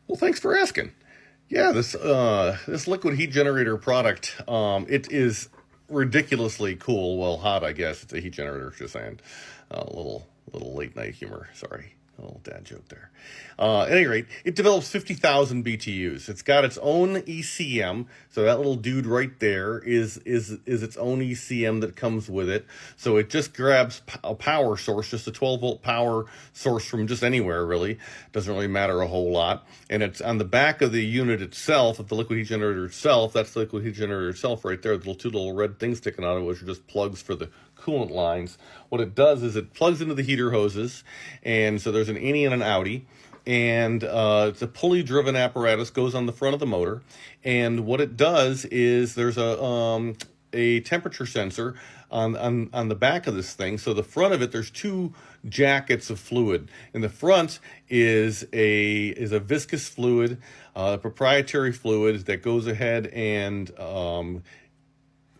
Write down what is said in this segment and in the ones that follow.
Well, thanks for asking. Yeah, this liquid heat generator product, it is ridiculously cool. Well, hot, I guess. It's a heat generator, just saying. A little late night humor. Sorry. A little dad joke there. At any rate, it develops 50,000 BTUs. It's got its own ECM, so that little dude right there is its own ECM that comes with it. So it just grabs a power source, just a 12-volt power source from just anywhere, really. Doesn't really matter a whole lot. And it's on the back of the unit itself, of the liquid heat generator itself. That's the liquid heat generator itself right there. The two little red things sticking out of it, which are just plugs for the coolant lines. What it does is it plugs into the heater hoses, and so there's an innie and an outie, and it's a pulley-driven apparatus, goes on the front of the motor, and what it does is there's a temperature sensor on the back of this thing. So the front of it, there's two jackets of fluid. In the front is a viscous fluid, proprietary fluid that goes ahead and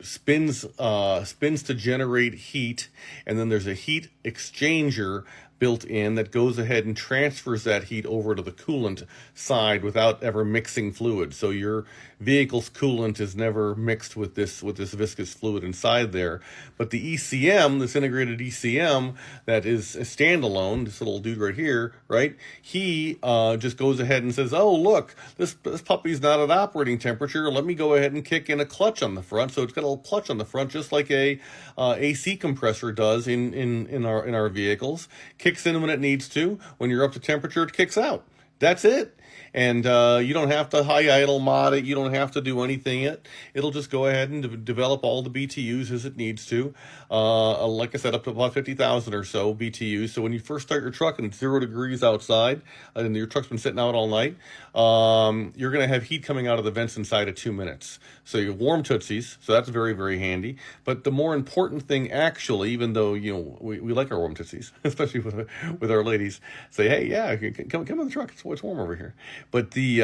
spins to generate heat, and then there's a heat exchanger built in that goes ahead and transfers that heat over to the coolant side without ever mixing fluid. So your vehicle's coolant is never mixed with this viscous fluid inside there. But the ECM, this integrated ECM that is a standalone, this little dude right here, right? He just goes ahead and says, "Oh, look, this puppy's not at operating temperature. Let me go ahead and kick in a clutch on the front." So it's got a little clutch on the front, just like a AC compressor does in our vehicles. Kicks in when it needs to. When you're up to temperature, it kicks out. That's it. And you don't have to high idle mod it. You don't have to do anything. It'll just go ahead and develop all the BTUs as it needs to. Like I said, up to about 50,000 or so BTUs. So when you first start your truck and it's 0 degrees outside, and your truck's been sitting out all night, you're going to have heat coming out of the vents inside of 2 minutes. So you warm tootsies. So that's very, very handy. But the more important thing, actually, even though we like our warm tootsies, especially with our ladies, say, "Hey, yeah, come in the truck. It's warm over here." But the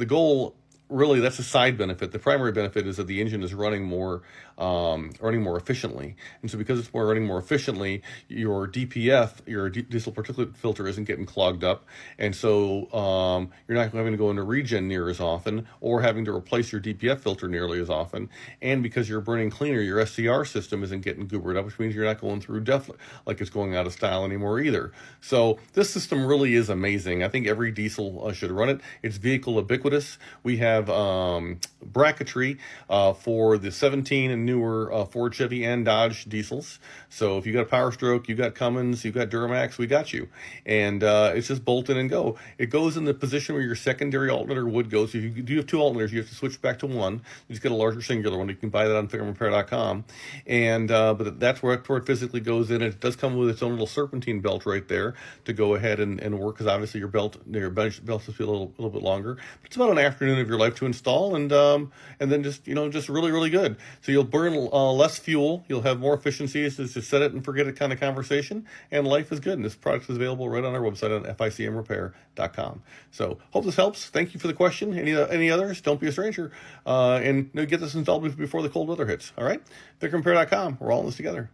goal, really, that's a side benefit. The primary benefit is that the engine is running more efficiently. And so because it's running more efficiently, your DPF, your diesel particulate filter, isn't getting clogged up. And so you're not having to go into regen near as often, or having to replace your DPF filter nearly as often. And because you're burning cleaner, your SCR system isn't getting goobered up, which means you're not going through DEF like it's going out of style anymore either. So this system really is amazing. I think every diesel should run it. It's vehicle ubiquitous. We have bracketry for the 17 and newer Ford, Chevy, and Dodge diesels. So if you got a Power Stroke, you got Cummins, you got Duramax, we got you. And it's just bolt in and go. It goes in the position where your secondary alternator would go. So if you do have two alternators, you have to switch back to one. You just get a larger singular one. You can buy that on FICMRepair.com. And but that's where it physically goes in. It does come with its own little serpentine belt right there to go ahead and work, because obviously your belt has to be a little bit longer. But it's about an afternoon of your life to install, and then just really, really good. So you'll burn less fuel, you'll have more efficiencies. It's just set it and forget it kind of conversation, and life is good. And this product is available right on our website on FICMRepair.com. So hope this helps. Thank you for the question. Any others? Don't be a stranger, and get this installed before the cold weather hits. All right, FICMRepair.com. We're all in this together.